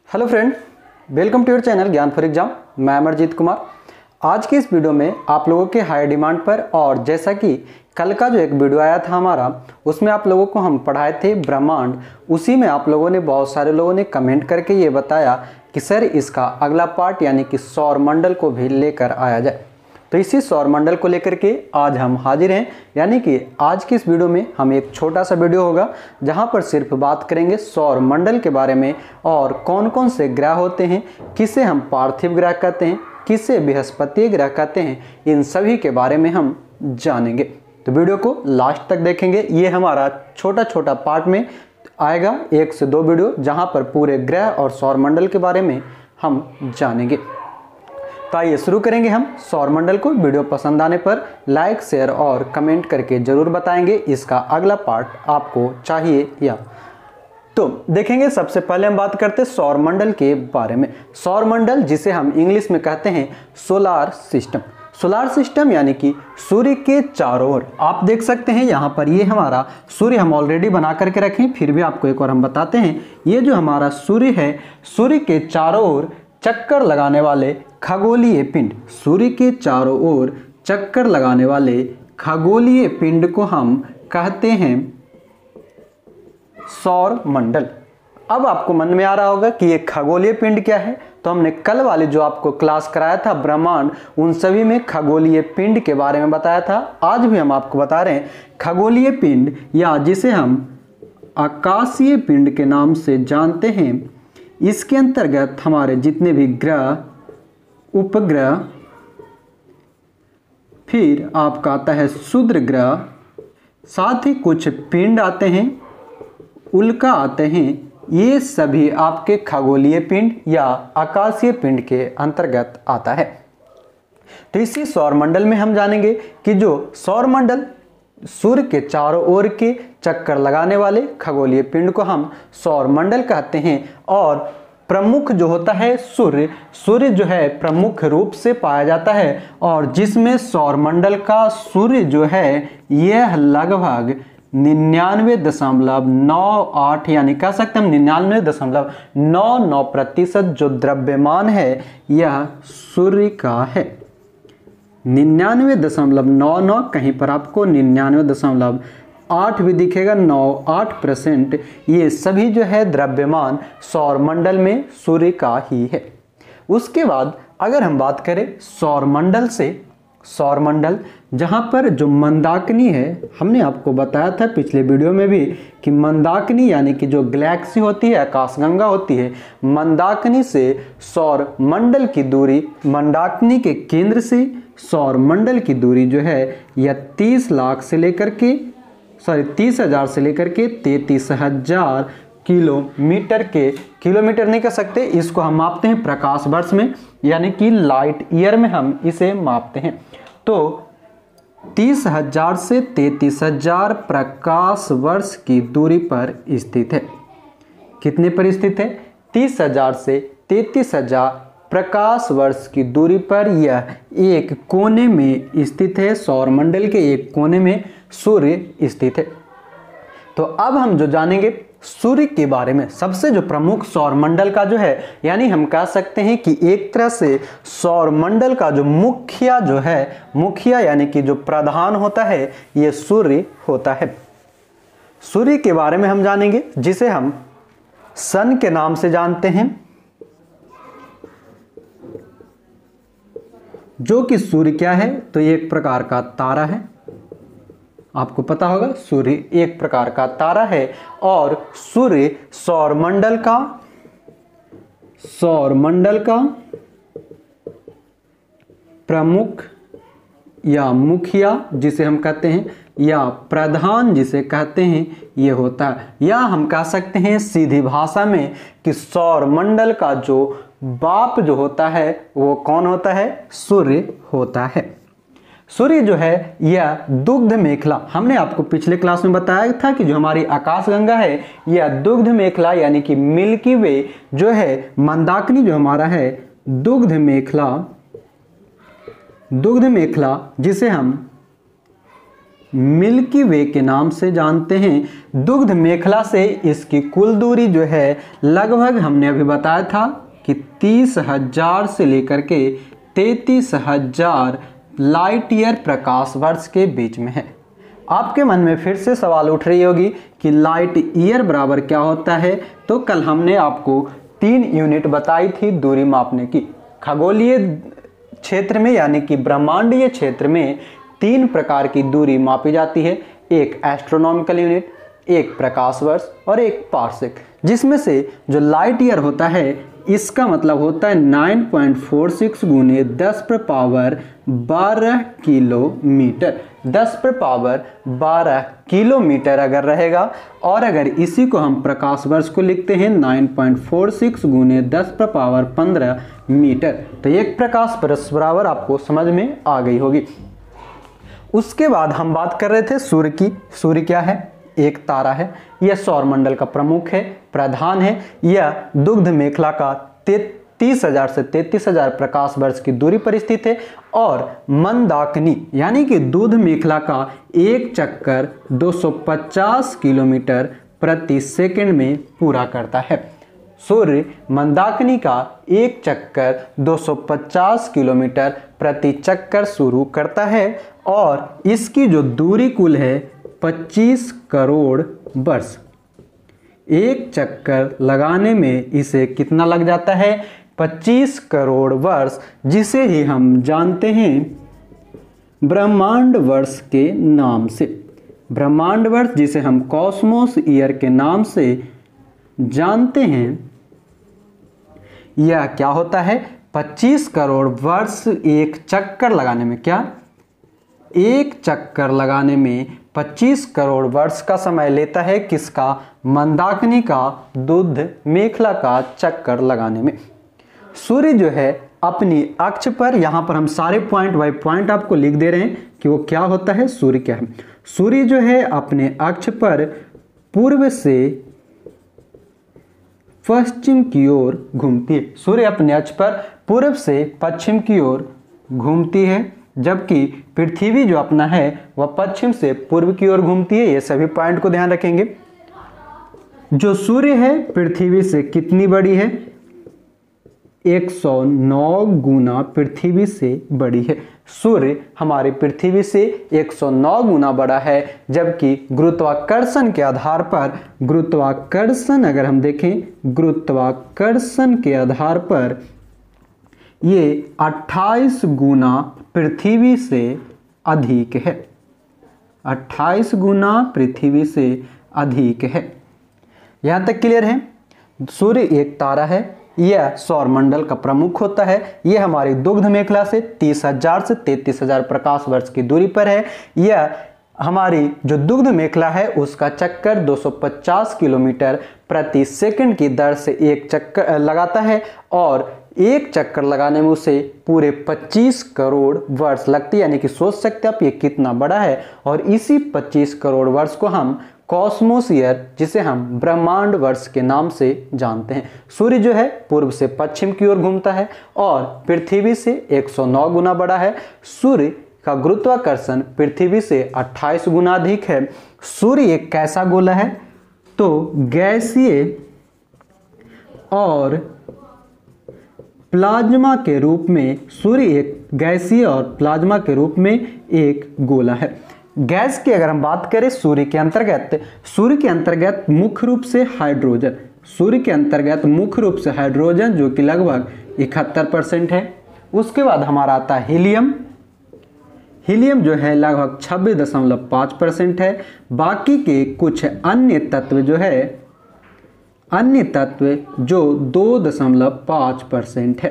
Hello friend, welcome to your channel Gyan for exam. मैं अमरजीत कुमार। आज के इस वीडियो में आप लोगों के हाई डिमांड पर और जैसा कि कल का जो एक वीडियो आया था हमारा, उसमें आप लोगों को हम पढ़ाए थे ब्रह्मांड। उसी में आप लोगों ने बहुत सारे लोगों ने कमेंट करके ये बताया कि सर इसका अगला पार्ट यानी कि सौर मंडल को भी लेकर आया जाए। तो इसी सौर मंडल को लेकर के आज हम हाजिर हैं। यानी कि आज की इस वीडियो में हम एक छोटा सा वीडियो होगा जहां पर सिर्फ बात करेंगे सौर मंडल के बारे में और कौन कौन से ग्रह होते हैं, किसे हम पार्थिव ग्रह कहते हैं, किसे बृहस्पति ग्रह कहते हैं, इन सभी के बारे में हम जानेंगे। तो वीडियो को लास्ट तक देखेंगे। ये हमारा छोटा छोटा पार्ट में आएगा, 1 से 2 वीडियो, जहाँ पर पूरे ग्रह और सौर मंडल के बारे में हम जानेंगे। तो आइए शुरू करेंगे हम सौर मंडल को। वीडियो पसंद आने पर लाइक, शेयर और कमेंट करके जरूर बताएंगे इसका अगला पार्ट आपको चाहिए या। तो देखेंगे, सबसे पहले हम बात करते हैं सौर मंडल के बारे में। सौर मंडल, जिसे हम इंग्लिश में कहते हैं सोलार सिस्टम। सोलार सिस्टम यानी कि सूर्य के चारों ओर आप देख सकते हैं यहाँ पर ये हमारा सूर्य हम ऑलरेडी बना करके रखें, फिर भी आपको एक और हम बताते हैं। ये जो हमारा सूर्य है, सूर्य के चारों ओर चक्कर लगाने वाले खगोलीय पिंड, सूर्य के चारों ओर चक्कर लगाने वाले खगोलीय पिंड को हम कहते हैं सौर मंडल। अब आपको मन में आ रहा होगा कि ये खगोलीय पिंड क्या है। तो हमने कल वाले जो आपको क्लास कराया था ब्रह्मांड, उन सभी में खगोलीय पिंड के बारे में बताया था। आज भी हम आपको बता रहे हैं खगोलीय पिंड, या जिसे हम आकाशीय पिंड के नाम से जानते हैं। इसके अंतर्गत हमारे जितने भी ग्रह, उपग्रह, फिर आपका आता है क्षुद्र ग्रह, साथ ही कुछ पिंड आते हैं, उल्का आते हैं, ये सभी आपके खगोलीय पिंड या आकाशीय पिंड के अंतर्गत आता है। तो इसी सौर मंडल में हम जानेंगे कि जो सौर मंडल सूर्य के चारों ओर के चक्कर लगाने वाले खगोलीय पिंड को हम सौर मंडल कहते हैं। और प्रमुख जो होता है सूर्य, सूर्य जो है प्रमुख रूप से पाया जाता है, और जिसमें सौर मंडल का सूर्य जो है यह लगभग 99.98 यानी कह सकते हैं 99.99% जो द्रव्यमान है यह सूर्य का है। 99.99, कहीं पर आपको 99.8 भी दिखेगा, 98%। ये सभी जो है द्रव्यमान सौर मंडल में सूर्य का ही है। उसके बाद अगर हम बात करें सौर मंडल से, सौर मंडल जहाँ पर जो मंदाकिनी है, हमने आपको बताया था पिछले वीडियो में भी कि मंदाकिनी यानी कि जो गैलेक्सी होती है, आकाशगंगा होती है, मंदाकिनी से सौर मंडल की दूरी, मंदाकिनी के केंद्र से सौर मंडल की दूरी जो है यह 30,00,000 से लेकर के 30,000 से लेकर के 33,000 किलोमीटर के, किलोमीटर नहीं कह सकते, इसको हम मापते हैं प्रकाश वर्ष में, यानी कि लाइट ईयर में हम इसे मापते हैं। तो 30,000 से 33,000 प्रकाश वर्ष की दूरी पर स्थित है। कितने पर स्थित है? 30,000 से 33,000 प्रकाश वर्ष की दूरी पर यह एक कोने में स्थित है। सौर मंडल के एक कोने में सूर्य स्थित है। तो अब हम जो जानेंगे सूर्य के बारे में, सबसे जो प्रमुख सौर मंडल का जो है, यानी हम कह सकते हैं कि एक तरह से सौर मंडल का जो मुखिया जो है, मुखिया यानी कि जो प्रधान होता है, यह सूर्य होता है। सूर्य के बारे में हम जानेंगे, जिसे हम सन के नाम से जानते हैं, जो कि सूर्य क्या है, तो ये एक प्रकार का तारा है। आपको पता होगा सूर्य एक प्रकार का तारा है। और सूर्य सौर मंडल का प्रमुख या मुखिया जिसे हम कहते हैं, या प्रधान जिसे कहते हैं, ये होता है। या हम कह सकते हैं सीधी भाषा में कि सौर मंडल का जो बाप जो होता है वो कौन होता है? सूर्य होता है। सूर्य जो है यह दुग्ध मेखला, हमने आपको पिछले क्लास में बताया था कि जो हमारी आकाशगंगा है यह दुग्ध मेखला यानी कि मिल्की वे जो है, मंदाकिनी जो हमारा है दुग्ध मेखला, जिसे हम मिल्की वे के नाम से जानते हैं। दुग्ध मेखला से इसकी कुल दूरी जो है लगभग हमने अभी बताया था कि 30,000 से लेकर के 33,000 लाइट ईयर प्रकाश वर्ष के बीच में है। आपके मन में फिर से सवाल उठ रही होगी कि लाइट ईयर बराबर क्या होता है। तो कल हमने आपको 3 यूनिट बताई थी दूरी मापने की। खगोलीय क्षेत्र में यानी कि ब्रह्मांडीय क्षेत्र में 3 प्रकार की दूरी मापी जाती है, एक एस्ट्रोनॉमिकल यूनिट, एक प्रकाश वर्ष और एक पार्सेक। जिसमें से जो लाइट ईयर होता है इसका मतलब होता है 9.46 गुने 10⁻12 किलोमीटर। 10⁻12 किलोमीटर अगर रहेगा और अगर इसी को हम प्रकाश वर्ष को लिखते हैं 9.46 गुने 10⁻15 मीटर, तो एक प्रकाश वर्ष बराबर आपको समझ में आ गई होगी। उसके बाद हम बात कर रहे थे सूर्य की। सूर्य क्या है? एक तारा है। यह सौरमंडल का प्रमुख है, प्रधान है। यह दुग्ध मेखला का 30,000 से 33,000 प्रकाश वर्ष की दूरी पर स्थित है और मंदाकिनी यानी कि दूध मेखला का एक चक्कर 250 किलोमीटर प्रति सेकंड में पूरा करता है। सूर्य मंदाकिनी का एक चक्कर 250 किलोमीटर प्रति चक्कर शुरू करता है और इसकी जो दूरी कुल है 25 करोड़ वर्ष। एक चक्कर लगाने में इसे कितना लग जाता है? 25 करोड़ वर्ष, जिसे ही हम जानते हैं ब्रह्मांड वर्ष के नाम से। ब्रह्मांड वर्ष जिसे हम कॉस्मोस ईयर के नाम से जानते हैं, यह क्या होता है? 25 करोड़ वर्ष एक चक्कर लगाने में। क्या? एक चक्कर लगाने में 25 करोड़ वर्ष का समय लेता है। किसका? मंदाकिनी का दुग्ध मेखला का चक्कर लगाने में। सूर्य जो है अपनी अक्ष पर, यहां पर हम सारे पॉइंट बाय पॉइंट आपको लिख दे रहे हैं कि वो क्या होता है, सूर्य क्या है। सूर्य जो है अपने अक्ष पर पूर्व से पश्चिम की ओर घूमती है। सूर्य अपने अक्ष पर पूर्व से पश्चिम की ओर घूमती है, जबकि पृथ्वी जो अपना है वह पश्चिम से पूर्व की ओर घूमती है। ये सभी पॉइंट को ध्यान रखेंगे। जो सूर्य है पृथ्वी से कितनी बड़ी है? 109 गुना पृथ्वी से बड़ी है। सूर्य हमारी पृथ्वी से 109 गुना बड़ा है, जबकि गुरुत्वाकर्षण के आधार पर, गुरुत्वाकर्षण अगर हम देखें, गुरुत्वाकर्षण के आधार पर ये 28 गुना पृथ्वी से अधिक है। 28 गुना पृथ्वी से अधिक है। यहां तक क्लियर है? सूर्य एक तारा है, यह सौरमंडल का प्रमुख होता है। यह हमारी दुग्ध मेखला से 30,000 से 33,000 प्रकाश वर्ष की दूरी पर है। यह हमारी जो दुग्ध मेखला है उसका चक्कर 250 किलोमीटर प्रति सेकंड की दर से एक चक्कर लगाता है और एक चक्कर लगाने में उसे पूरे 25 करोड़ वर्ष लगती है। यानी कि सोच सकते हैं आप ये कितना बड़ा है। और इसी 25 करोड़ वर्ष को हम कॉस्मोस ईयर, जिसे हम ब्रह्मांड वर्ष के नाम से जानते हैं। सूर्य जो है पूर्व से पश्चिम की ओर घूमता है और पृथ्वी से 109 गुना बड़ा है। सूर्य का गुरुत्वाकर्षण पृथ्वी से 28 गुना अधिक है। सूर्य एक कैसा गोला है? तो गैसीय और प्लाज्मा के रूप में, सूर्य एक गैसीय और प्लाज्मा के रूप में एक गोला है। गैस की अगर हम बात करें सूर्य के अंतर्गत मुख्य रूप से हाइड्रोजन, सूर्य के अंतर्गत मुख्य रूप से हाइड्रोजन जो कि लगभग 71% है। उसके बाद हमारा आता है हीलियम। हीलियम जो है लगभग 26.5% है। बाकी के कुछ अन्य तत्व जो है, अन्य तत्व जो 2.5% है।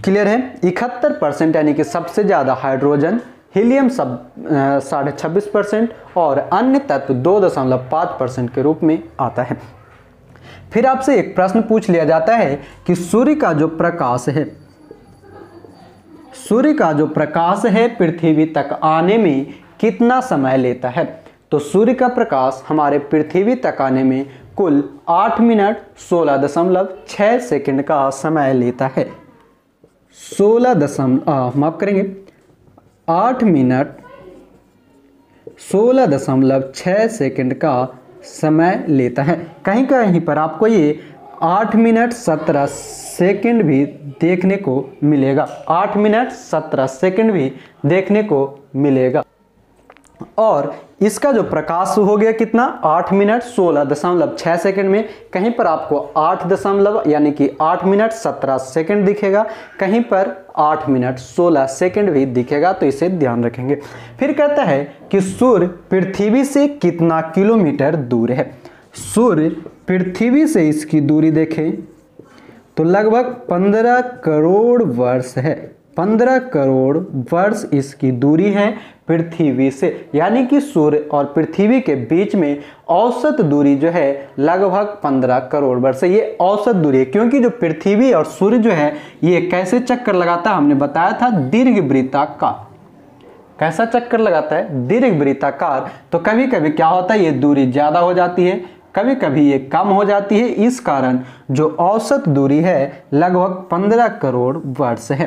क्लियर है? 71% यानी कि सबसे ज्यादा हाइड्रोजन, हीलियम सब 26.5% और अन्य तत्व 2.5% के रूप में आता है। फिर आपसे एक प्रश्न पूछ लिया जाता है कि सूर्य का जो प्रकाश है, सूर्य का जो प्रकाश है पृथ्वी तक आने में कितना समय लेता है? तो सूर्य का प्रकाश हमारे पृथ्वी तक आने में कुल 8 मिनट 16.6 सेकंड का समय लेता है। 8 मिनट 16.6 सेकंड का समय लेता है। कहीं कहीं पर आपको ये 8 मिनट 17 सेकंड भी देखने को मिलेगा, 8 मिनट 17 सेकंड भी देखने को मिलेगा। और इसका जो प्रकाश हो गया कितना, 8 मिनट 16.6 सेकंड में, कहीं पर आपको 8 दशमलव यानी कि 8 मिनट 17 सेकंड दिखेगा, कहीं पर 8 मिनट 16 सेकंड भी दिखेगा, तो इसे ध्यान रखेंगे। फिर कहता है कि सूर्य पृथ्वी से कितना किलोमीटर दूर है। सूर्य पृथ्वी से इसकी दूरी देखें तो लगभग 15 करोड़ वर्ष है, 15 करोड़ वर्ष इसकी दूरी है पृथ्वी से। यानी कि सूर्य और पृथ्वी के बीच में औसत दूरी जो है लगभग 15 करोड़ वर्ष है। ये औसत दूरी है, क्योंकि जो पृथ्वी और सूर्य जो है ये कैसे चक्कर लगाता है, हमने बताया था दीर्घवृत्ताकार। कैसा चक्कर लगाता है, दीर्घवृत्ताकार। तो कभी कभी क्या होता है, ये दूरी ज्यादा हो जाती है, कभी कभी ये कम हो जाती है। इस कारण जो औसत दूरी है लगभग 15 करोड़ वर्ष है।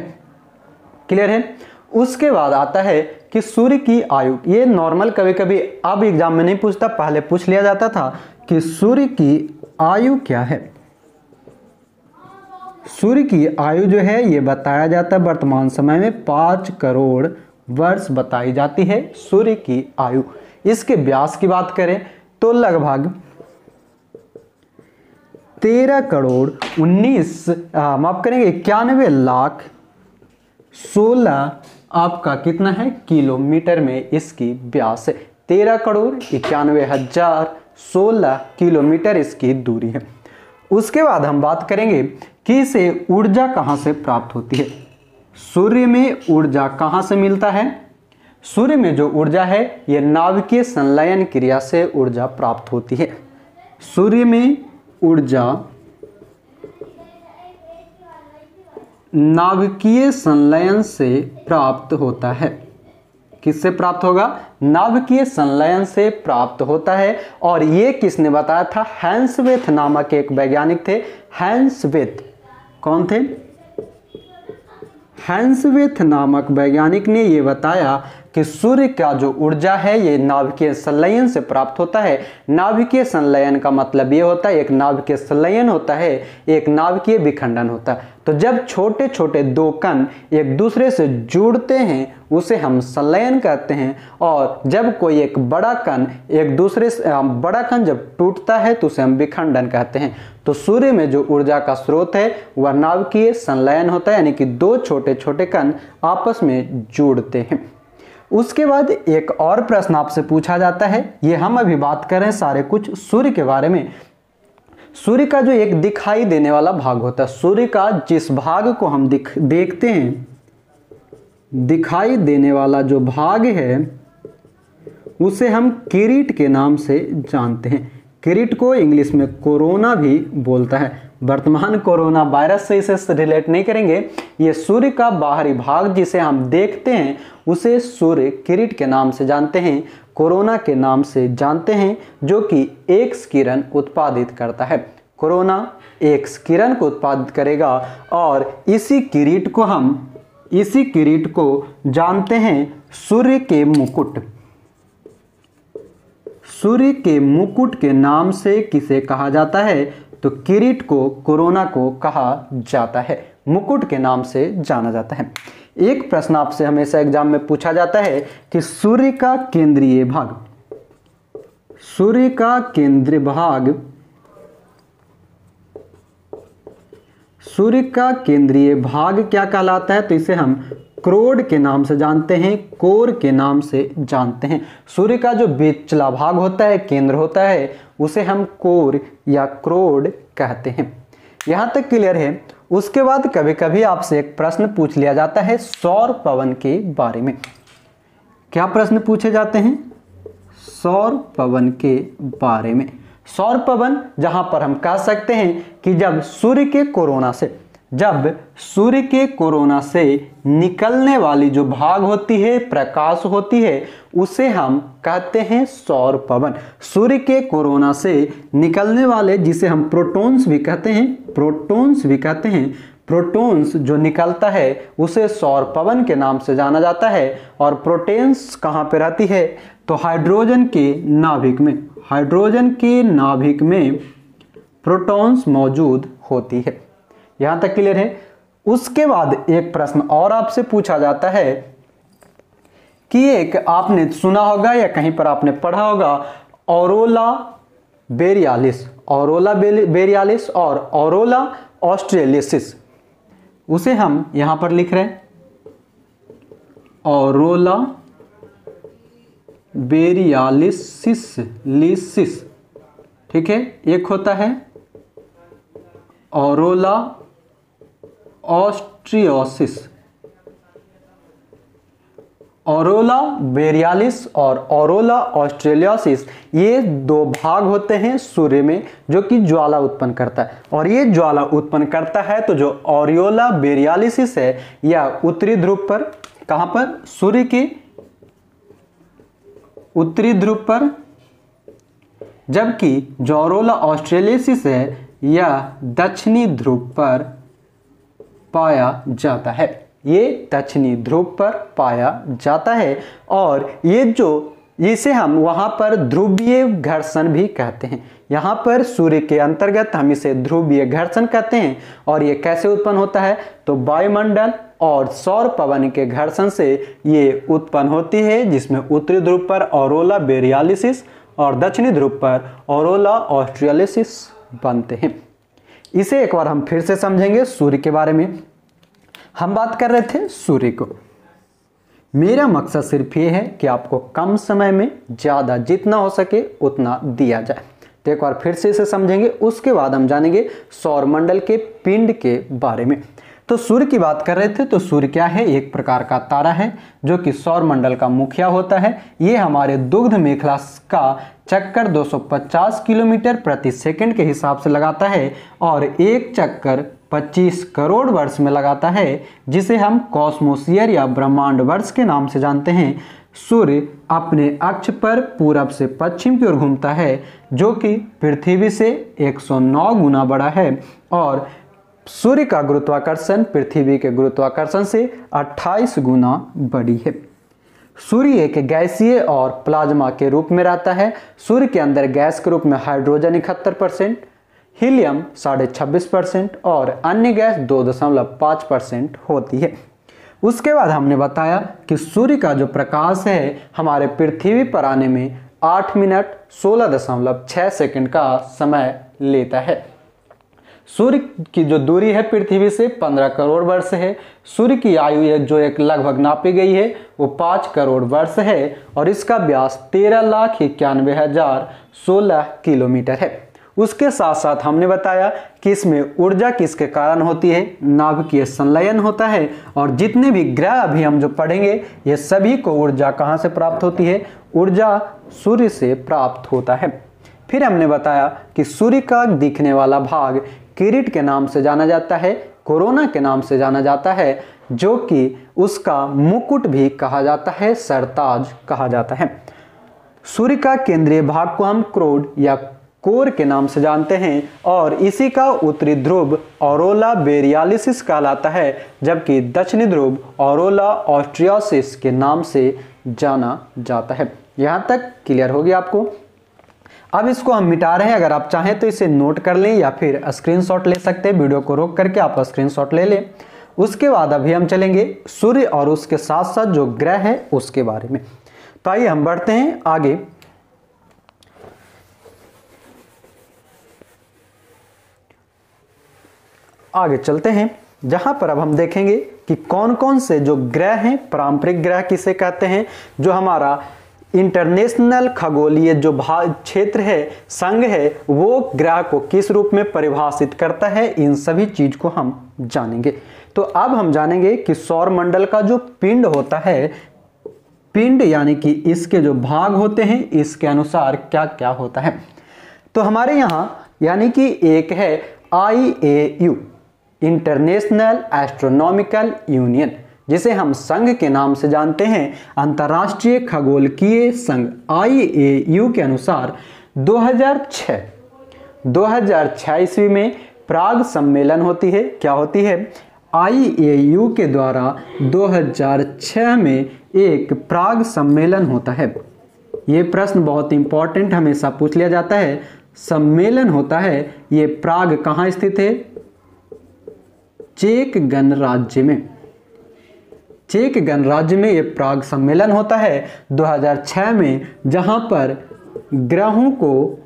क्लियर है। उसके बाद आता है कि सूर्य की आयु। ये नॉर्मल कभी कभी अब एग्जाम में नहीं पूछता, पहले पूछ लिया जाता था कि सूर्य की आयु क्या है। सूर्य की आयु जो है ये बताया जाता है वर्तमान समय में 5 करोड़ वर्ष बताई जाती है सूर्य की आयु। इसके व्यास की बात करें तो लगभग 13 करोड़ 19 माफ करेंगे 91 लाख 16 आपका कितना है किलोमीटर में इसकी व्यास है। 13 करोड़ 91,016 किलोमीटर इसकी दूरी है। उसके बाद हम बात करेंगे कि इसे ऊर्जा कहां से प्राप्त होती है। सूर्य में ऊर्जा कहां से मिलता है। सूर्य में जो ऊर्जा है यह नाभिकीय संलयन क्रिया से ऊर्जा प्राप्त होती है। सूर्य में ऊर्जा नाभिकीय संलयन से प्राप्त होता है। किससे प्राप्त होगा, नाभिकीय संलयन से प्राप्त होता है। और ये किसने बताया था, हैंसवेथ नामक एक वैज्ञानिक थे। हैंसवेथ कौन थे, हैंसवेथ नामक वैज्ञानिक ने ये बताया कि सूर्य का जो ऊर्जा है ये नाभिकीय संलयन से प्राप्त होता है। नाभिकीय संलयन का मतलब ये होता है, एक नाभिकीय संलयन होता है, एक नाभिकीय विखंडन होता है। तो जब छोटे छोटे दो कण एक दूसरे से जुड़ते हैं उसे हम संलयन कहते हैं। और जब कोई एक बड़ा कण एक दूसरे से बड़ा कण जब टूटता है तो उसे हम विखंडन कहते हैं। तो सूर्य में जो ऊर्जा का स्रोत है वह नाभिकीय संलयन होता है, यानी कि दो छोटे छोटे कण आपस में जुड़ते हैं। उसके बाद एक और प्रश्न आपसे पूछा जाता है, ये हम अभी बात करें सारे कुछ सूर्य के बारे में। सूर्य का जो एक दिखाई देने वाला भाग होता है, सूर्य का जिस भाग को हम देखते हैं, दिखाई देने वाला जो भाग है उसे हम किरीट के नाम से जानते हैं। किरीट को इंग्लिश में कोरोना भी बोलता है। वर्तमान कोरोना वायरस से इसे रिलेट नहीं करेंगे। ये सूर्य का बाहरी भाग जिसे हम देखते हैं उसे सूर्य किरीट के नाम से जानते हैं, कोरोना के नाम से जानते हैं, जो कि एक्स किरण उत्पादित करता है। कोरोना एक्स किरण को उत्पादित करेगा और इसी किरीट को जानते हैं सूर्य के मुकुट। सूर्य के मुकुट के नाम से किसे कहा जाता है, तो किरीट को, कोरोना को कहा जाता है, मुकुट के नाम से जाना जाता है। एक प्रश्न आपसे हमेशा एग्जाम में पूछा जाता है कि सूर्य का केंद्रीय भाग, सूर्य का केंद्रीय भाग, सूर्य का केंद्रीय भाग क्या कहलाता है, तो इसे हम क्रोड के नाम से जानते हैं, कोर के नाम से जानते हैं। सूर्य का जो बीचला भाग होता है, केंद्र होता है, उसे हम कोर या क्रोड कहते हैं। यहां तक क्लियर है। उसके बाद कभी कभी आपसे एक प्रश्न पूछ लिया जाता है सौर पवन के बारे में। क्या प्रश्न पूछे जाते हैं, सौर पवन के बारे में। सौर पवन जहां पर हम कह सकते हैं कि जब सूर्य के कोरोना से निकलने वाली जो भाग होती है, प्रकाश होती है, उसे हम कहते हैं सौर पवन। सूर्य के कोरोना से निकलने वाले, जिसे हम प्रोटॉन्स भी कहते हैं, प्रोटॉन्स जो निकलता है उसे सौर पवन के नाम से जाना जाता है। और प्रोटॉन्स कहाँ पे रहती है, तो हाइड्रोजन के नाभिक में प्रोटॉन्स मौजूद होती है। यहां तक क्लियर है। उसके बाद एक प्रश्न और आपसे पूछा जाता है कि एक आपने सुना होगा या कहीं पर आपने पढ़ा होगा ऑरोला बेरियालिस और ऑरोला ऑस्ट्रेलिसिस। उसे हम यहां पर लिख रहे हैं ऑरोला बेरियालिसिस, ठीक है। एक होता है ऑरोला ऑस्ट्रियोसिस। ऑरोला बेरियालिस और ऑरोला ऑस्ट्रेलियोसिस ये दो भाग होते हैं सूर्य में जो कि ज्वाला उत्पन्न करता है। और ये ज्वाला उत्पन्न करता है तो जो ऑरियोला बेरियालिसिस है यह उत्तरी ध्रुव पर, कहां पर, सूर्य के उत्तरी ध्रुव पर, जबकि जो ऑरोला ऑस्ट्रेलियोसिस है यह दक्षिणी ध्रुव पर पाया जाता है। ये दक्षिणी ध्रुव पर पाया जाता है और इसे हम वहां पर ध्रुवीय घर्षण भी कहते हैं। यहां पर सूर्य के अंतर्गत हम इसे ध्रुवीय घर्षण कहते हैं। और ये कैसे उत्पन्न होता है, तो वायुमंडल और सौर पवन के घर्षण से ये उत्पन्न होती है, जिसमें उत्तरी ध्रुव पर ऑरोला बेरियालिसिस और दक्षिणी ध्रुव पर ऑरोला ऑस्ट्रेलिसिस बनते हैं। इसे एक बार हम फिर से समझेंगे। सूर्य के बारे में हम बात कर रहे थे सूर्य को। मेरा मकसद सिर्फ ये है कि आपको कम समय में ज्यादा जितना हो सके उतना दिया जाए। तो एक बार फिर से इसे समझेंगे, उसके बाद हम जानेंगे सौरमंडल के पिंड के बारे में। तो सूर्य की बात कर रहे थे, तो सूर्य क्या है, एक प्रकार का तारा है जो कि सौरमंडल का मुखिया होता है। ये हमारे दुग्ध मेखला का चक्कर 250 किलोमीटर प्रति सेकंड के हिसाब से लगाता है और एक चक्कर 25 करोड़ वर्ष में लगाता है, जिसे हम कॉस्मोस्फीयर या ब्रह्मांड वर्ष के नाम से जानते हैं। सूर्य अपने अक्ष पर पूरब से पश्चिम की ओर घूमता है, जो कि पृथ्वी से 109 गुना बड़ा है और सूर्य का गुरुत्वाकर्षण पृथ्वी के गुरुत्वाकर्षण से 28 गुना बड़ी है। सूर्य एक गैसीय और प्लाज्मा के रूप में रहता है। सूर्य के अंदर गैस के रूप में हाइड्रोजन 71%, हीलियम 26.5% और अन्य गैस 2.5% होती है। उसके बाद हमने बताया कि सूर्य का जो प्रकाश है हमारे पृथ्वी पर आने में 8 मिनट 16.6 सेकंड का समय लेता है। सूर्य की जो दूरी है पृथ्वी से 15 करोड़ वर्ष है। सूर्य की आयु जो एक लगभग नापी गई है वो 5 करोड़ वर्ष है और इसका व्यास 13,91,016 किलोमीटर है। उसके साथ साथ हमने बताया कि इसमें ऊर्जा किसके कारण होती है, नाभिकीय संलयन होता है। और जितने भी ग्रह अभी हम जो पढ़ेंगे ये सभी को ऊर्जा कहाँ से प्राप्त होती है, ऊर्जा सूर्य से प्राप्त होता है। फिर हमने बताया कि सूर्य का दिखने वाला भाग किरीट के नाम से जाना जाता है, कोरोना के नाम से जाना जाता है, जो कि उसका मुकुट भी कहा जाता है, सरताज कहा जाता है। सूर्य का केंद्रीय भाग को हम क्रोड या कोर के नाम से जानते हैं और इसी का उत्तरी ध्रुव ऑरोला बेरियालिसिस कहलाता है, जबकि दक्षिणी ध्रुव ऑरोला ऑस्ट्रियोसिस के नाम से जाना जाता है। यहाँ तक क्लियर हो गया आपको। अब इसको हम मिटा रहे हैं, अगर आप चाहें तो इसे नोट कर लें या फिर स्क्रीनशॉट ले सकते हैं। वीडियो को रोक करके आप स्क्रीनशॉट ले लें। उसके बाद अभी हम चलेंगे सूर्य और उसके साथ साथ जो ग्रह है उसके बारे में। तो आइए हम बढ़ते हैं आगे। आगे चलते हैं, जहां पर अब हम देखेंगे कि कौन कौन से जो ग्रह हैं, पारंपरिक ग्रह किसे कहते हैं, जो हमारा इंटरनेशनल खगोलीय जो क्षेत्र है, संघ है, वो ग्रह को किस रूप में परिभाषित करता है, इन सभी चीज को हम जानेंगे। तो अब हम जानेंगे कि सौर मंडल का जो पिंड होता है, पिंड यानी कि इसके जो भाग होते हैं इसके अनुसार क्या क्या होता है। तो हमारे यहाँ यानी कि एक है IAU, इंटरनेशनल एस्ट्रोनॉमिकल यूनियन, जिसे हम संघ के नाम से जानते हैं, अंतर्राष्ट्रीय खगोलकीय संघ IAU के अनुसार 2006 ईस्वी में प्राग सम्मेलन होती है। क्या होती है, IAU के द्वारा 2006 में एक प्राग सम्मेलन होता है। ये प्रश्न बहुत इंपॉर्टेंट हमेशा पूछ लिया जाता है। सम्मेलन होता है ये प्राग कहाँ स्थित है? चेक गणराज्य में। चेक गणराज्य में ये प्राग सम्मेलन होता है 2006 में, जहां पर ग्रहों को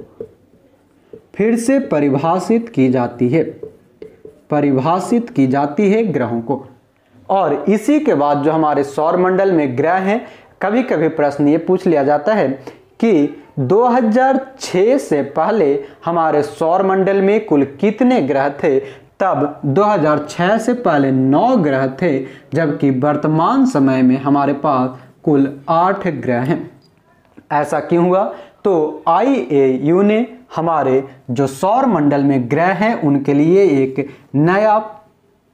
फिर से परिभाषित की जाती है, परिभाषित की जाती है ग्रहों को। और इसी के बाद जो हमारे सौर मंडल में ग्रह हैं, कभी कभी प्रश्न ये पूछ लिया जाता है कि 2006 से पहले हमारे सौर मंडल में कुल कितने ग्रह थे? तब 2006 से पहले 9 ग्रह थे, जबकि वर्तमान समय में हमारे पास कुल 8 ग्रह हैं। ऐसा क्यों हुआ? तो IAU ने हमारे जो सौर मंडल में ग्रह हैं उनके लिए एक नया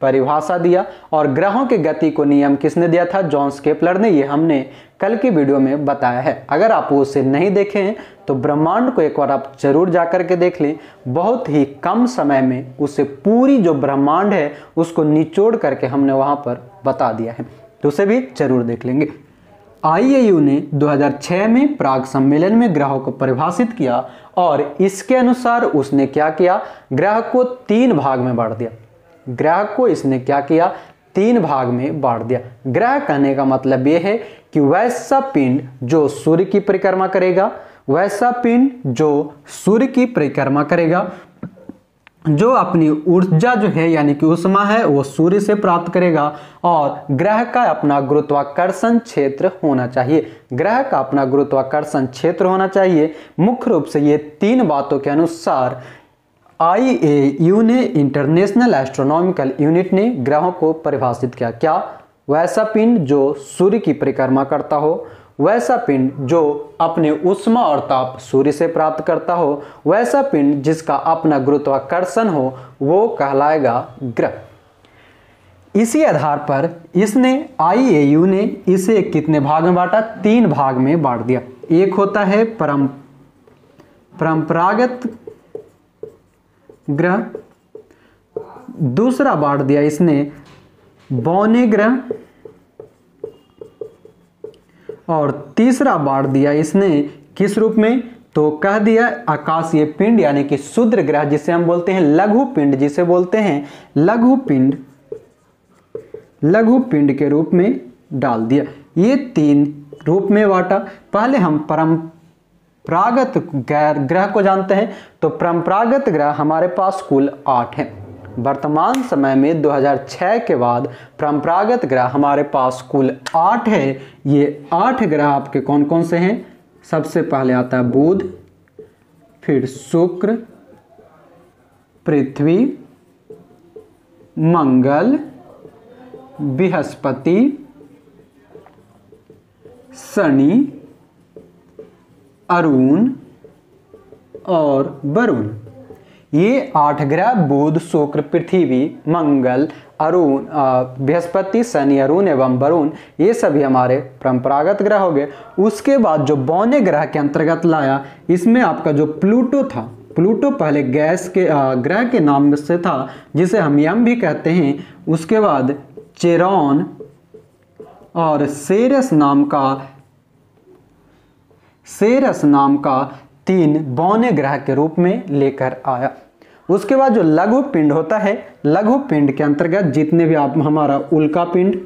परिभाषा दिया। और ग्रहों के गति को नियम किसने दिया था? जॉन्स केपलर ने। ये हमने कल की वीडियो में बताया है। अगर आप उसे नहीं देखे हैं तो ब्रह्मांड को एक बार आप जरूर जाकर के देख लें। बहुत ही कम समय में उसे पूरी जो ब्रह्मांड है उसको निचोड़ करके हमने वहां पर बता दिया है, तो उसे भी जरूर देख लेंगे। IAU ने 2006 में प्राग सम्मेलन में ग्रहों को परिभाषित किया और इसके अनुसार उसने क्या किया? ग्रह को 3 भाग में बांट दिया। ग्रह को इसने क्या किया? 3 भाग में बांट दिया। ग्रह कहने का मतलब यह है कि वैसा पिंड जो सूर्य की परिक्रमा करेगा, वैसा पिंड जो सूर्य की परिक्रमा करेगा, जो अपनी ऊर्जा जो है यानी कि ऊष्मा है वो सूर्य से प्राप्त करेगा, और ग्रह का अपना गुरुत्वाकर्षण क्षेत्र होना चाहिए। ग्रह का अपना गुरुत्वाकर्षण क्षेत्र होना चाहिए। मुख्य रूप से ये 3 बातों के अनुसार IAU ने, इंटरनेशनल एस्ट्रोनॉमिकल यूनिट ने, ग्रहों को परिभाषित किया। क्या? वैसा पिंड जो सूर्य की परिक्रमा करता हो, वैसा पिंड जो अपने ऊष्मा और ताप सूर्य से प्राप्त करता हो, वैसा पिंड जिसका अपना गुरुत्वाकर्षण हो, वो कहलाएगा ग्रह। इसी आधार पर इसने, IAU ने इसे कितने भाग में बांटा? 3 भाग में बांट दिया। एक होता है परंपरागत ग्रह, दूसरा बांट दिया इसने बौने ग्रह, और तीसरा बांट दिया इसने किस रूप में? तो कह दिया आकाशीय पिंड यानी कि क्षुद्र ग्रह, जिसे हम बोलते हैं लघु पिंड, जिसे बोलते हैं लघु पिंड, लघु पिंड के रूप में डाल दिया। ये 3 रूप में बांटा। पहले हम परंपरागत ग्रह को जानते हैं। तो परंपरागत ग्रह हमारे पास कुल 8 हैं। वर्तमान समय में 2006 के बाद परंपरागत ग्रह हमारे पास कुल 8 है। ये 8 ग्रह आपके कौन कौन से हैं? सबसे पहले आता है बुध, फिर शुक्र, पृथ्वी, मंगल, बृहस्पति, शनि, अरुण और वरुण। ये 8 ग्रह बुध, शुक्र, पृथ्वी, मंगल, अरुण, बृहस्पति, शनि, अरुण एवं वरुण, ये सभी हमारे परंपरागत ग्रह हो गए। उसके बाद जो बौने ग्रह के अंतर्गत लाया, इसमें आपका जो प्लूटो था, प्लूटो पहले गैस के ग्रह के नाम से था, जिसे हम यम भी कहते हैं। उसके बाद चेरॉन और सेरस नाम का 3 बौने ग्रह के रूप में लेकर आया। उसके बाद जो लघु पिंड होता है, लघु पिंड के अंतर्गत जितने भी आप हमारा उल्का पिंड,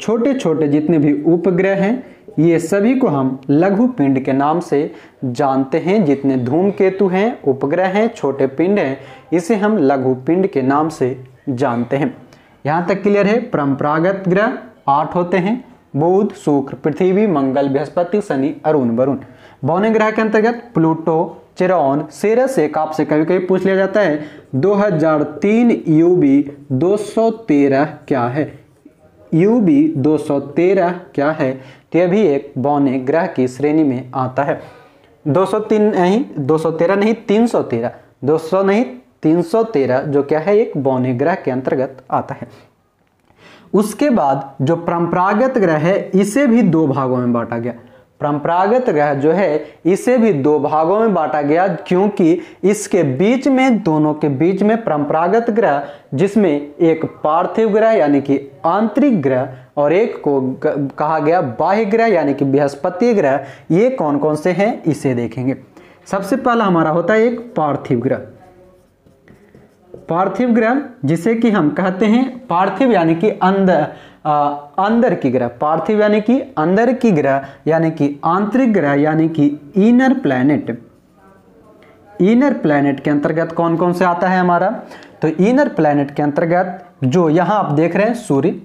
छोटे छोटे जितने भी उपग्रह हैं, ये सभी को हम लघु पिंड के नाम से जानते हैं। जितने धूमकेतु हैं, उपग्रह हैं, छोटे पिंड हैं, इसे हम लघु पिंड के नाम से जानते हैं। यहाँ तक क्लियर है? परंपरागत ग्रह 8 होते हैं, बुध, शुक्र, पृथ्वी, मंगल, बृहस्पति, शनि, अरुण, वरुण। बौने ग्रह के अंतर्गत प्लूटो, चेरॉन, सेरस। एक आपसे कभी कभी पूछ लिया जाता है 2003 UB 213 क्या है? UB 213 क्या है? तो यह भी एक बौने ग्रह की श्रेणी में आता है। 213 नहीं 313, 200 नहीं 313 जो क्या है? एक बौने ग्रह के अंतर्गत आता है। उसके बाद जो परंपरागत ग्रह है, इसे भी 2 भागों में बांटा गया। परंपरागत ग्रह जो है इसे भी 2 भागों में बांटा गया, क्योंकि इसके बीच में, दोनों के बीच में परंपरागत ग्रह, जिसमें एक पार्थिव ग्रह यानी कि आंतरिक ग्रह और एक को कहा गया बाह्य ग्रह यानी कि बृहस्पति ग्रह। ये कौन कौन से हैं इसे देखेंगे। सबसे पहला हमारा होता है एक पार्थिव ग्रह। पार्थिव ग्रह जिसे कि हम कहते हैं पार्थिव यानी कि अंदर की ग्रह, पार्थिव यानी कि अंदर की ग्रह यानी कि आंतरिक ग्रह यानी कि इनर प्लैनेट। इनर प्लैनेट के अंतर्गत कौन कौन से आता है हमारा, तो इनर प्लैनेट के अंतर्गत जो यहां आप देख रहे हैं सूर्य,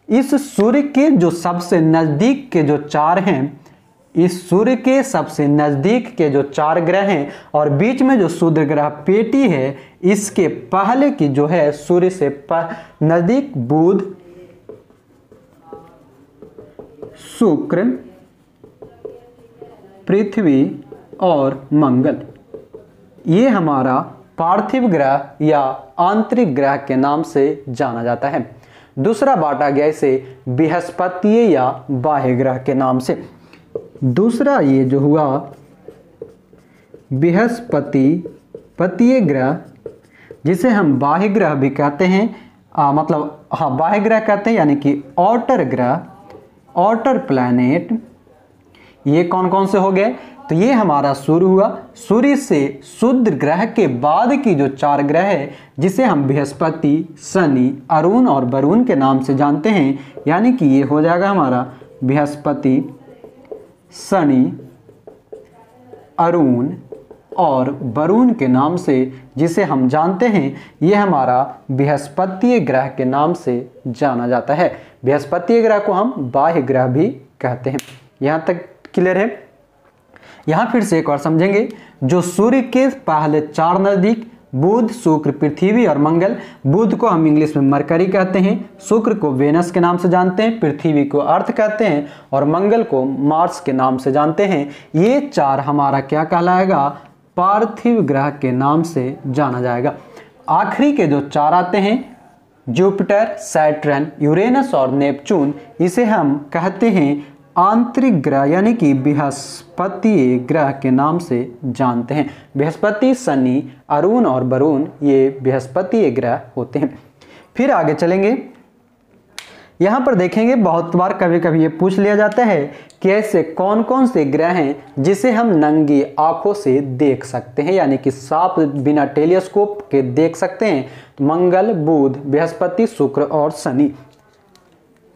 इस सूर्य के जो सबसे नजदीक के जो चार हैं, इस सूर्य के सबसे नजदीक के जो चार ग्रह हैं और बीच में जो सूर्य ग्रह पेटी है, इसके पहले की जो है सूर्य से नजदीक बुध, शुक्र, पृथ्वी और मंगल, ये हमारा पार्थिव ग्रह या आंतरिक ग्रह के नाम से जाना जाता है। दूसरा बांटा गया इसे बृहस्पतीय या बाह्य ग्रह के नाम से। दूसरा ये जो हुआ बृहस्पतीय ग्रह, जिसे हम बाह्य ग्रह भी कहते हैं, बाह्य ग्रह कहते हैं यानी कि आउटर ग्रह, आउटर प्लैनेट। ये कौन कौन से हो गए, तो ये हमारा सूर्य हुआ। सूर्य से शुद्ध ग्रह के बाद की जो चार ग्रह है, जिसे हम बृहस्पति, शनि, अरुण और वरुण के नाम से जानते हैं, यानी कि ये हो जाएगा हमारा बृहस्पति, शनि, अरुण और वरुण के नाम से जिसे हम जानते हैं, ये हमारा बृहस्पतीय ग्रह के नाम से जाना जाता है। बृहस्पतीय ग्रह को हम बाह्य ग्रह भी कहते हैं। यहाँ तक क्लियर है। यहाँ फिर से एक और समझेंगे। जो सूर्य के पहले चार नजदीक बुध, शुक्र, पृथ्वी और मंगल, बुध को हम इंग्लिश में मरकरी कहते हैं, शुक्र को वेनस के नाम से जानते हैं, पृथ्वी को अर्थ कहते हैं और मंगल को मार्स के नाम से जानते हैं। ये चार हमारा क्या कहलाएगा, पार्थिव ग्रह के नाम से जाना जाएगा। आखिरी के जो चार आते हैं जुपिटर, सैटर्न, यूरेनस और नेपच्यून, इसे हम कहते हैं आंतरिक ग्रह यानी कि बृहस्पतीय ग्रह के नाम से जानते हैं। बृहस्पति, शनि, अरुण और वरुण ये बृहस्पतीय ग्रह होते हैं। फिर आगे चलेंगे। यहाँ पर देखेंगे बहुत बार कभी कभी ये पूछ लिया जाता है कि ऐसे कौन कौन से ग्रह हैं जिसे हम नंगी आंखों से देख सकते हैं, यानी कि साफ बिना टेलीस्कोप के देख सकते हैं। तो मंगल, बुध, बृहस्पति, शुक्र और शनि।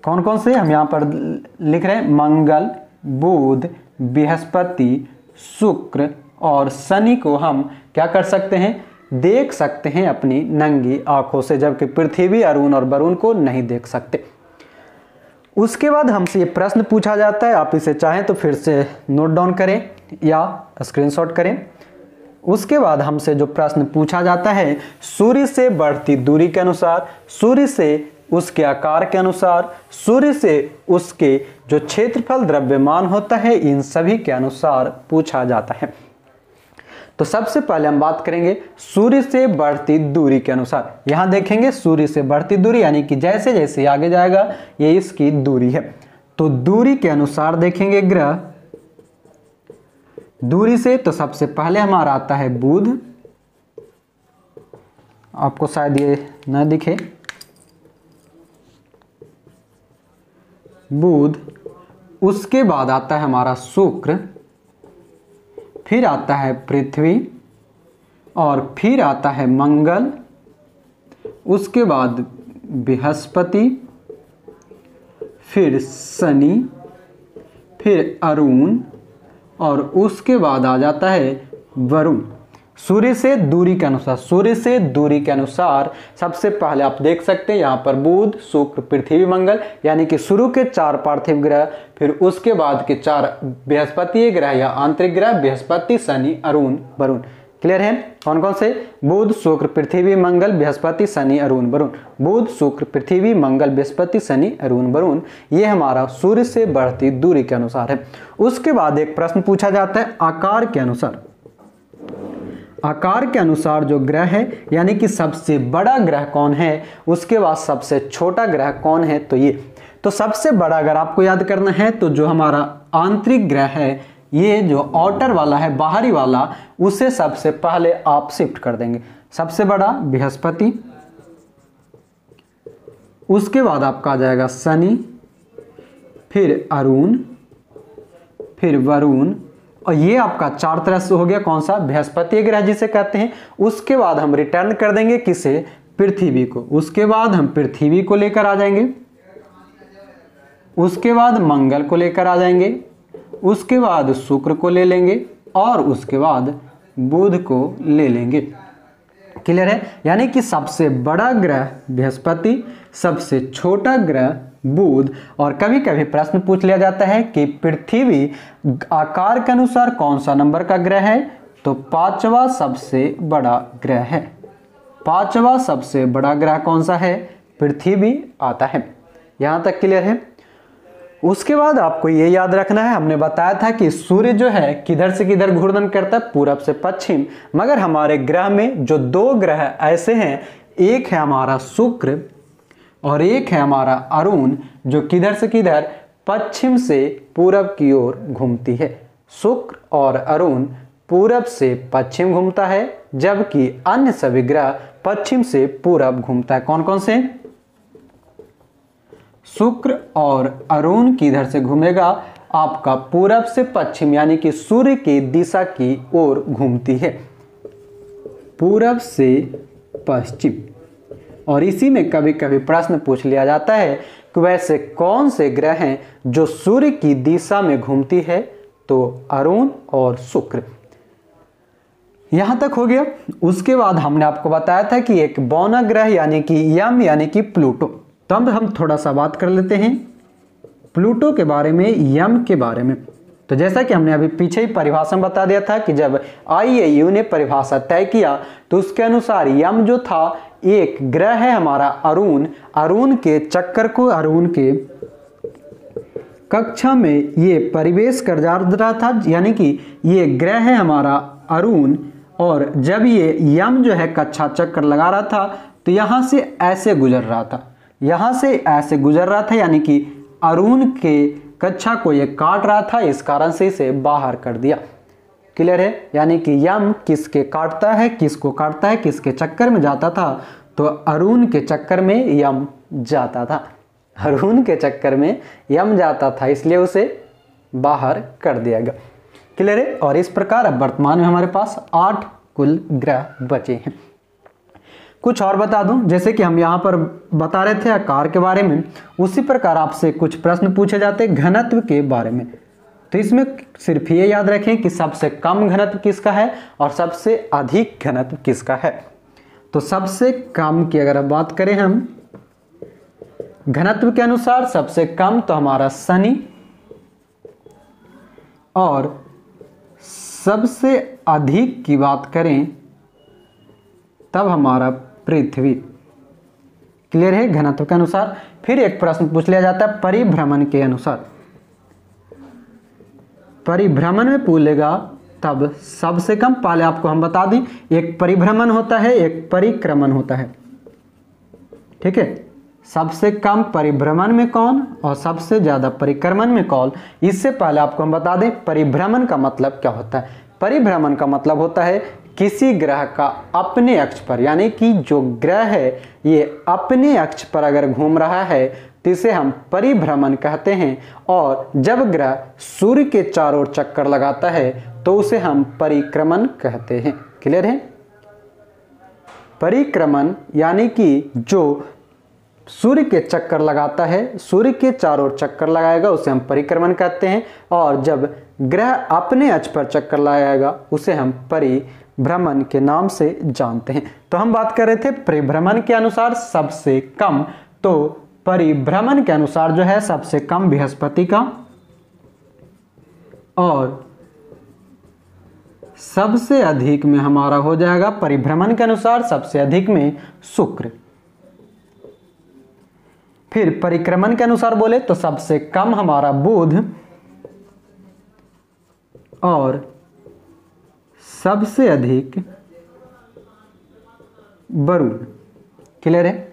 कौन कौन से हम यहाँ पर लिख रहे हैं, मंगल, बुध, बृहस्पति, शुक्र और शनि को हम क्या कर सकते हैं, देख सकते हैं अपनी नंगी आंखों से, जबकि पृथ्वी, अरुण और वरुण को नहीं देख सकते। उसके बाद हमसे ये प्रश्न पूछा जाता है, आप इसे चाहें तो फिर से नोट डाउन करें या स्क्रीनशॉट करें। उसके बाद हमसे जो प्रश्न पूछा जाता है, सूर्य से बढ़ती दूरी के अनुसार, सूर्य से उसके आकार के अनुसार, सूर्य से उसके जो क्षेत्रफल द्रव्यमान होता है, इन सभी के अनुसार पूछा जाता है। तो सबसे पहले हम बात करेंगे सूर्य से बढ़ती दूरी के अनुसार। यहां देखेंगे सूर्य से बढ़ती दूरी यानी कि जैसे जैसे आगे जाएगा ये इसकी दूरी है। तो दूरी के अनुसार देखेंगे ग्रह, दूरी से तो सबसे पहले हमारा आता है बुध, आपको शायद ये न दिखे, बुध। उसके बाद आता है हमारा शुक्र, फिर आता है पृथ्वी और फिर आता है मंगल, उसके बाद बृहस्पति, फिर शनि, फिर अरुण और उसके बाद आ जाता है वरुण। सूर्य से दूरी के अनुसार, सूर्य से दूरी के अनुसार सबसे पहले आप देख सकते हैं यहाँ पर बुध, शुक्र, पृथ्वी, मंगल, यानी कि शुरू के चार पार्थिव ग्रह, फिर उसके बाद के चार बृहस्पतीय ग्रह या आंतरिक ग्रह, बृहस्पति, शनि, अरुण, वरुण। क्लियर है? कौन कौन से? बुध, शुक्र, पृथ्वी, मंगल, बृहस्पति, शनि, अरुण, वरुण। बुध, शुक्र, पृथ्वी, मंगल, बृहस्पति, शनि, अरुण, वरुण। ये हमारा सूर्य से बढ़ती दूरी के अनुसार है। उसके बाद एक प्रश्न पूछा जाता है आकार के अनुसार। आकार के अनुसार जो ग्रह है, यानी कि सबसे बड़ा ग्रह कौन है, उसके बाद सबसे छोटा ग्रह कौन है, तो ये। तो सबसे बड़ा अगर आपको याद करना है तो जो हमारा आंतरिक ग्रह है, ये जो आउटर वाला है, बाहरी वाला, उसे सबसे पहले आप शिफ्ट कर देंगे। सबसे बड़ा बृहस्पति, उसके बाद आपका आ जाएगा शनि, फिर अरुण, फिर वरुण, और ये आपका 4 तरह से हो गया कौन सा, बृहस्पति ग्रह जिसे कहते हैं। उसके बाद हम रिटर्न कर देंगे किसे, पृथ्वी को। उसके बाद हम पृथ्वी को लेकर आ जाएंगे, उसके बाद मंगल को लेकर आ जाएंगे, उसके बाद शुक्र को ले लेंगे और उसके बाद बुध को ले लेंगे। क्लियर है? यानी कि सबसे बड़ा ग्रह बृहस्पति, सबसे छोटा ग्रह बुध। और कभी कभी प्रश्न पूछ लिया जाता है कि पृथ्वी आकार के अनुसार कौन सा नंबर का ग्रह है, तो 5वां सबसे बड़ा ग्रह है। 5वां सबसे बड़ा ग्रह कौन सा है, पृथ्वी आता है। यहां तक क्लियर है? उसके बाद आपको ये याद रखना है, हमने बताया था कि सूर्य जो है किधर से किधर घूर्णन करता है, पूरब से पश्चिम। मगर हमारे ग्रह में जो 2 ग्रह ऐसे हैं, एक है हमारा शुक्र और एक है हमारा अरुण, जो किधर से किधर, पश्चिम से पूरब की ओर घूमती है। शुक्र और अरुण पूरब से पश्चिम घूमता है, जबकि अन्य सभी ग्रह पश्चिम से पूरब घूमता है। कौन कौन से? शुक्र और अरुण किधर से घूमेगा, आपका पूरब से पश्चिम, यानी कि सूर्य की दिशा की ओर घूमती है, पूरब से पश्चिम। और इसी में कभी कभी प्रश्न पूछ लिया जाता है कि वैसे कौन से ग्रह हैं जो सूर्य की दिशा में घूमती है, तो अरुण और शुक्र। यहां तक हो गया। उसके बाद हमने आपको बताया था कि एक बौना ग्रह यानी कि यम यानी कि प्लूटो। तब हम थोड़ा सा बात कर लेते हैं प्लूटो के बारे में, यम के बारे में। तो जैसा कि हमने अभी पीछे ही परिभाषा बता दिया था कि जब IAU ने परिभाषा तय किया तो उसके अनुसार यम जो था एक ग्रह है हमारा अरुण। अरुण के चक्कर को, अरुण के कक्षा में ये परिवेश कर जा रहा था, यानी कि ये ग्रह है हमारा अरुण। और जब ये यम जो है कक्षा चक्कर लगा रहा था तो यहां से ऐसे गुजर रहा था, यहां से ऐसे गुजर रहा था, यानी कि अरुण के कक्षा को ये काट रहा था, इस कारण से इसे बाहर कर दिया। क्लियर है? यानी कि यम किसके काटता है, किसको काटता है, किसके चक्कर में जाता था, तो अरुण के चक्कर में यम जाता था। अरुण के चक्कर में यम जाता था, इसलिए उसे बाहर कर दिया गया। क्लियर है? और इस प्रकार अब वर्तमान में हमारे पास 8 कुल ग्रह बचे हैं। कुछ और बता दूं, जैसे कि हम यहाँ पर बता रहे थे आकार के बारे में, उसी प्रकार आपसे कुछ प्रश्न पूछे जाते हैं घनत्व के बारे में। तो इसमें सिर्फ ये याद रखें कि सबसे कम घनत्व किसका है और सबसे अधिक घनत्व किसका है। तो सबसे कम की अगर बात करें हम घनत्व के अनुसार, सबसे कम तो हमारा शनि, और सबसे अधिक की बात करें तब हमारा पृथ्वी। क्लियर है? घनत्व के अनुसार। फिर एक प्रश्न पूछ लिया जाता है परिभ्रमण के अनुसार। परिभ्रमण में पूछेगा तब सबसे कम, पहले आपको हम बता दें, एक परिभ्रमण होता है, एक परिक्रमण होता है। ठीक है? सबसे कम परिभ्रमण में कौन और सबसे ज्यादा परिक्रमण में कौन, इससे पहले आपको हम बता दें परिभ्रमण का मतलब क्या होता है। परिभ्रमण का मतलब होता है किसी ग्रह का अपने अक्ष पर, यानी कि जो ग्रह है ये अपने अक्ष पर अगर घूम रहा है तो इसे हम परिभ्रमण कहते हैं। और जब ग्रह सूर्य के चारों ओर चक्कर लगाता है तो उसे हम परिक्रमण कहते हैं। क्लियर है? परिक्रमण यानी कि जो सूर्य के चक्कर लगाता है, सूर्य के चारों ओर चक्कर लगाएगा, उसे हम परिक्रमण कहते हैं। और जब ग्रह अपने अक्ष पर चक्कर लगाएगा उसे हम परिभ्रमण के नाम से जानते हैं। तो हम बात कर रहे थे परिभ्रमण के अनुसार सबसे कम, तो परिभ्रमण के अनुसार जो है सबसे कम बृहस्पति का और सबसे अधिक में हमारा हो जाएगा परिभ्रमण के अनुसार सबसे अधिक में शुक्र। फिर परिक्रमण के अनुसार बोले तो सबसे कम हमारा बुध और सबसे अधिक वरुण। क्लियर है?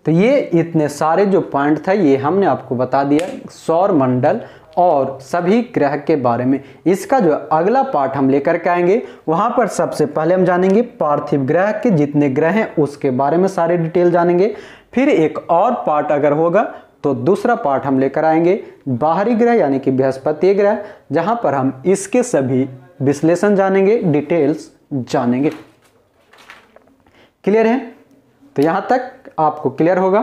तो ये इतने सारे जो पॉइंट था ये हमने आपको बता दिया सौर मंडल और सभी ग्रह के बारे में। इसका जो अगला पार्ट हम लेकर के आएंगे वहां पर सबसे पहले हम जानेंगे पार्थिव ग्रह के जितने ग्रह हैं उसके बारे में सारे डिटेल जानेंगे। फिर एक और पार्ट अगर होगा तो दूसरा पार्ट हम लेकर आएंगे बाहरी ग्रह यानी कि बृहस्पति ग्रह, जहां पर हम इसके सभी विश्लेषण जानेंगे, डिटेल्स जानेंगे। क्लियर है? तो यहां तक आपको क्लियर होगा।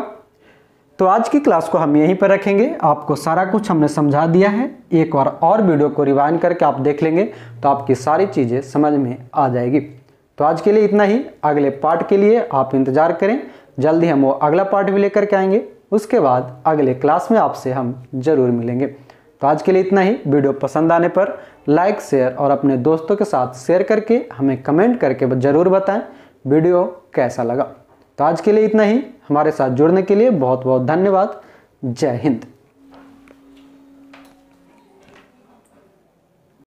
तो आज की क्लास को हम यहीं पर रखेंगे। आपको सारा कुछ हमने समझा दिया है। एक और वीडियो को रिवाइंड करके आप देख लेंगे तो आपकी सारी चीज़ें समझ में आ जाएगी। तो आज के लिए इतना ही। अगले पार्ट के लिए आप इंतज़ार करें, जल्दी हम वो अगला पार्ट भी लेकर के आएंगे। उसके बाद अगले क्लास में आपसे हम ज़रूर मिलेंगे। तो आज के लिए इतना ही। वीडियो पसंद आने पर लाइक, शेयर और अपने दोस्तों के साथ शेयर करके हमें कमेंट करके ज़रूर बताएं वीडियो कैसा लगा। तो आज के लिए इतना ही। हमारे साथ जुड़ने के लिए बहुत बहुत धन्यवाद। जय हिंद।